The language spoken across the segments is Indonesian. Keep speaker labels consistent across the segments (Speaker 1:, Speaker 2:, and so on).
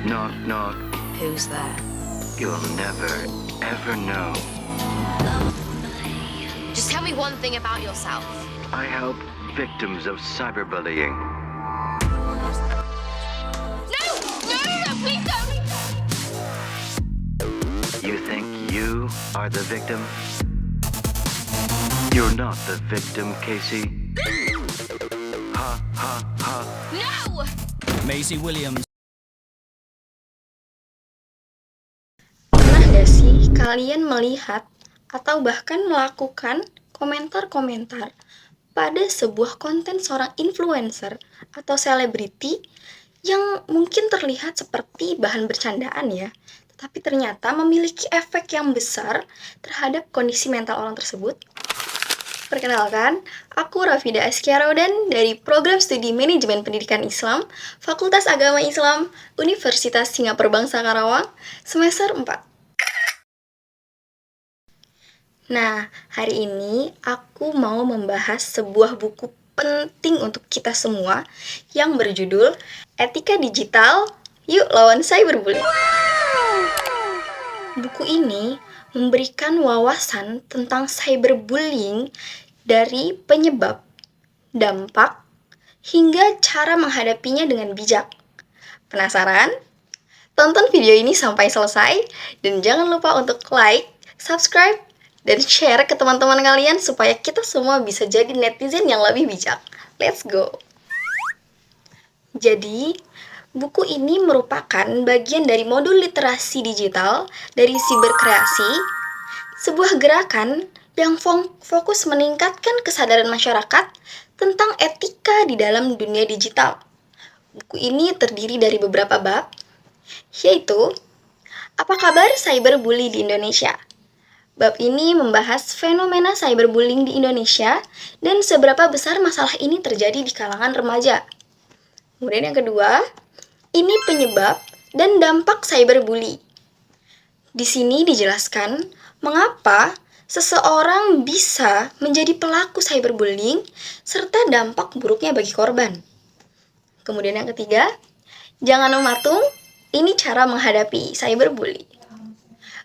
Speaker 1: Knock, knock.
Speaker 2: Who's there?
Speaker 1: You'll never, ever know.
Speaker 2: Just tell me one thing about yourself.
Speaker 1: I help victims of cyberbullying.
Speaker 2: No, please don't!
Speaker 1: You think you are the victim? You're not the victim, Casey. Ha, ha, ha.
Speaker 2: No!
Speaker 3: Maisie Williams.
Speaker 4: Pernah gak sih kalian melihat atau bahkan melakukan komentar-komentar pada sebuah konten seorang influencer atau selebriti yang mungkin terlihat seperti bahan bercandaan ya, tetapi ternyata memiliki efek yang besar terhadap kondisi mental orang tersebut? Perkenalkan, aku Rafida Askiarodan dari Program Studi Manajemen Pendidikan Islam, Fakultas Agama Islam, Universitas Singapura Bangsa Karawang, semester 4. Nah, hari ini aku mau membahas sebuah buku penting untuk kita semua yang berjudul Etika Digital, Yuk Lawan Cyberbullying. Buku ini memberikan wawasan tentang cyberbullying dari penyebab, dampak, hingga cara menghadapinya dengan bijak. Penasaran? Tonton video ini sampai selesai dan jangan lupa untuk like, subscribe, dan share ke teman-teman kalian supaya kita semua bisa jadi netizen yang lebih bijak. Let's go! Jadi, buku ini merupakan bagian dari modul literasi digital dari Siberkreasi, sebuah gerakan yang fokus meningkatkan kesadaran masyarakat tentang etika di dalam dunia digital. Buku ini terdiri dari beberapa bab, yaitu apa kabar cyberbully di Indonesia? Bab ini membahas fenomena cyberbullying di Indonesia dan seberapa besar masalah ini terjadi di kalangan remaja. Kemudian yang kedua, ini penyebab dan dampak cyberbully. Di sini dijelaskan mengapa seseorang bisa menjadi pelaku cyberbullying serta dampak buruknya bagi korban. Kemudian yang ketiga, jangan mematung, ini cara menghadapi cyberbully.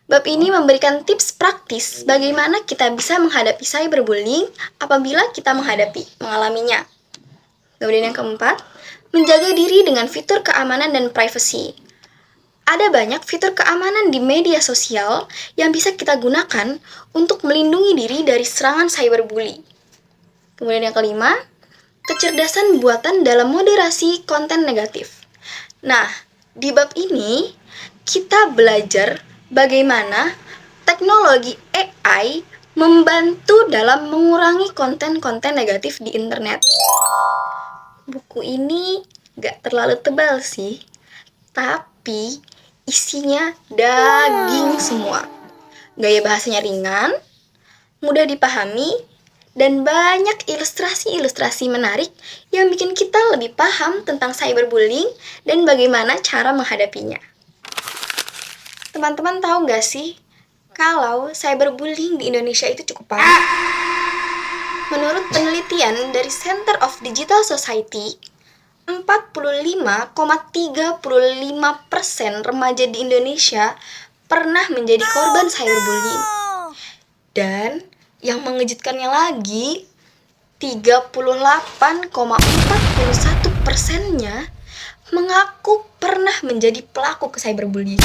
Speaker 4: Bab ini memberikan tips praktis bagaimana kita bisa menghadapi cyberbullying apabila kita mengalaminya. Kemudian yang keempat, menjaga diri dengan fitur keamanan dan privasi. Ada banyak fitur keamanan di media sosial yang bisa kita gunakan untuk melindungi diri dari serangan cyberbully. Kemudian yang kelima, kecerdasan buatan dalam moderasi konten negatif. Nah, di bab ini kita belajar bagaimana teknologi AI membantu dalam mengurangi konten-konten negatif di internet. Buku ini gak terlalu tebal sih, tapi isinya daging semua. Gaya bahasanya ringan, mudah dipahami, dan banyak ilustrasi-ilustrasi menarik yang bikin kita lebih paham tentang cyberbullying dan bagaimana cara menghadapinya. Teman-teman tahu gak sih kalau cyberbullying di Indonesia itu cukup parah? Menurut penelitian dari Center of Digital Society, 45,35% remaja di Indonesia pernah menjadi korban cyberbullying. Dan yang mengejutkannya lagi, 38,41%-nya mengaku pernah menjadi pelaku cyberbullying.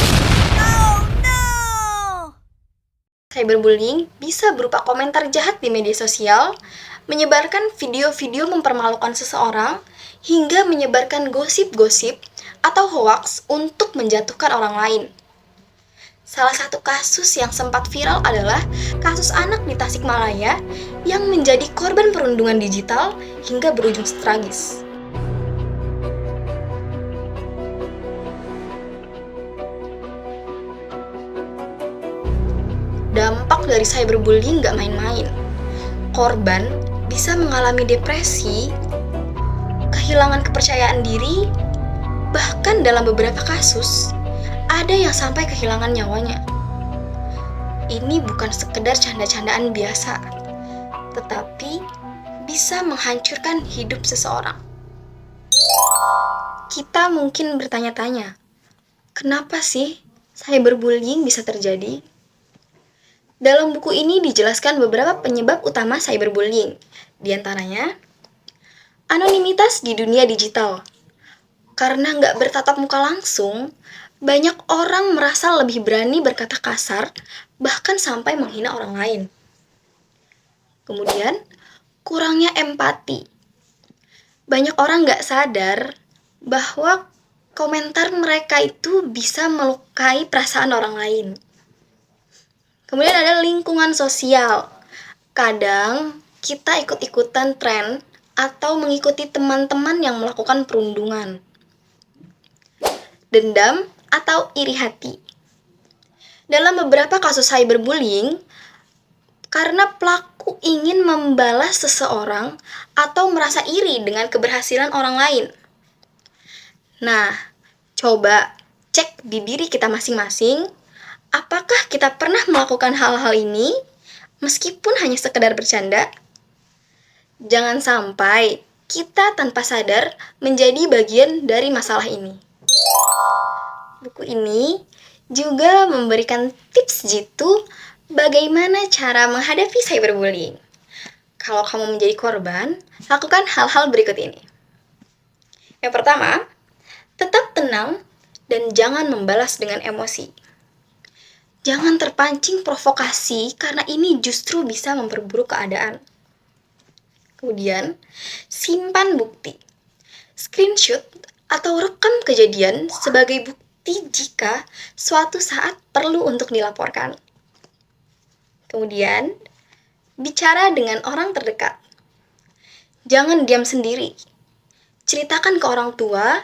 Speaker 4: Cyberbullying bisa berupa komentar jahat di media sosial, menyebarkan video-video mempermalukan seseorang, hingga menyebarkan gosip-gosip atau hoaks untuk menjatuhkan orang lain. Salah satu kasus yang sempat viral adalah kasus anak di Tasikmalaya yang menjadi korban perundungan digital hingga berujung tragis. Dampak dari cyberbullying gak main-main. Korban bisa mengalami depresi, kehilangan kepercayaan diri, bahkan dalam beberapa kasus, ada yang sampai kehilangan nyawanya. Ini bukan sekedar canda-candaan biasa, tetapi bisa menghancurkan hidup seseorang. Kita mungkin bertanya-tanya, Kenapa sih cyberbullying bisa terjadi? Dalam buku ini dijelaskan beberapa penyebab utama cyberbullying. Di antaranya, anonimitas di dunia digital. Karena nggak bertatap muka langsung, banyak orang merasa lebih berani berkata kasar, bahkan sampai menghina orang lain. Kemudian, kurangnya empati. Banyak orang nggak sadar bahwa komentar mereka itu bisa melukai perasaan orang lain. Kemudian ada lingkungan sosial. Kadang kita ikut-ikutan tren atau mengikuti teman-teman yang melakukan perundungan. Dendam atau iri hati. Dalam beberapa kasus cyberbullying, karena pelaku ingin membalas seseorang atau merasa iri dengan keberhasilan orang lain. Nah, coba cek di diri kita masing-masing, apakah kita pernah melakukan hal-hal ini meskipun hanya sekedar bercanda? Jangan sampai kita tanpa sadar menjadi bagian dari masalah ini. Buku ini juga memberikan tips jitu bagaimana cara menghadapi cyberbullying. Kalau kamu menjadi korban, lakukan hal-hal berikut ini. Yang pertama, tetap tenang dan jangan membalas dengan emosi. Jangan terpancing provokasi karena ini justru bisa memperburuk keadaan. Kemudian, simpan bukti. Screenshot atau rekam kejadian sebagai bukti jika suatu saat perlu untuk dilaporkan. Kemudian, bicara dengan orang terdekat. Jangan diam sendiri. Ceritakan ke orang tua,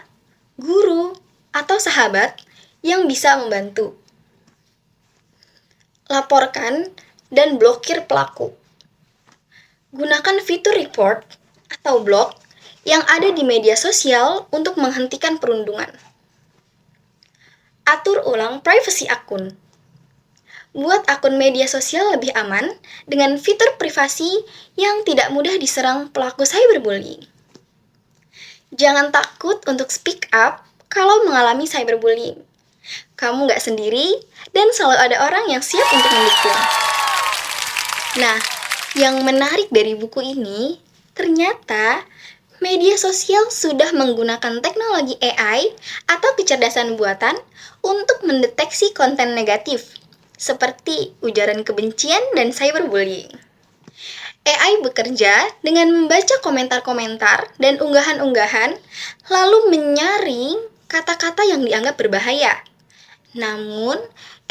Speaker 4: guru, atau sahabat yang bisa membantu. Laporkan dan blokir pelaku. Gunakan fitur report atau blok yang ada di media sosial untuk menghentikan perundungan. Atur ulang privasi akun. Buat akun media sosial lebih aman dengan fitur privasi yang tidak mudah diserang pelaku cyberbullying. Jangan takut untuk speak up kalau mengalami cyberbullying. Kamu nggak sendiri dan selalu ada orang yang siap untuk mendukung. Nah, yang menarik dari buku ini, ternyata media sosial sudah menggunakan teknologi AI atau kecerdasan buatan untuk mendeteksi konten negatif, seperti ujaran kebencian dan cyberbullying. AI bekerja dengan membaca komentar-komentar dan unggahan-unggahan, lalu menyaring kata-kata yang dianggap berbahaya. Namun,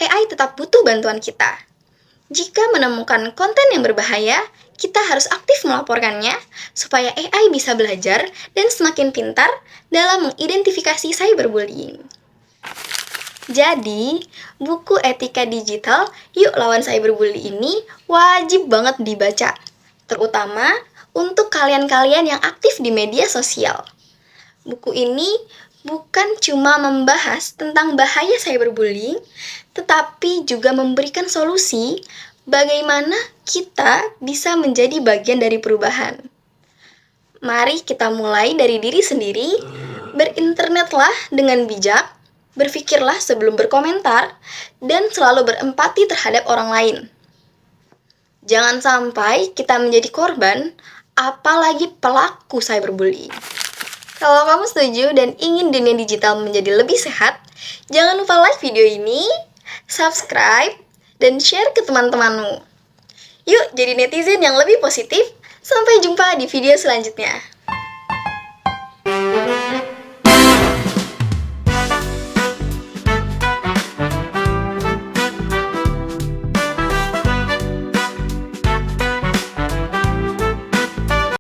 Speaker 4: AI tetap butuh bantuan kita. Jika menemukan konten yang berbahaya, kita harus aktif melaporkannya supaya AI bisa belajar dan semakin pintar dalam mengidentifikasi cyberbullying. Jadi, buku Etika Digital Yuk Lawan Cyberbully ini wajib banget dibaca, terutama untuk kalian-kalian yang aktif di media sosial. Buku ini bukan cuma membahas tentang bahaya cyberbullying, tetapi juga memberikan solusi bagaimana kita bisa menjadi bagian dari perubahan. Mari kita mulai dari diri sendiri, berinternetlah dengan bijak, berpikirlah sebelum berkomentar, dan selalu berempati terhadap orang lain. Jangan sampai kita menjadi korban, apalagi pelaku cyberbullying. Kalau kamu setuju dan ingin dunia digital menjadi lebih sehat, jangan lupa like video ini, subscribe, dan share ke teman-temanmu. Yuk jadi netizen yang lebih positif. Sampai jumpa di video selanjutnya.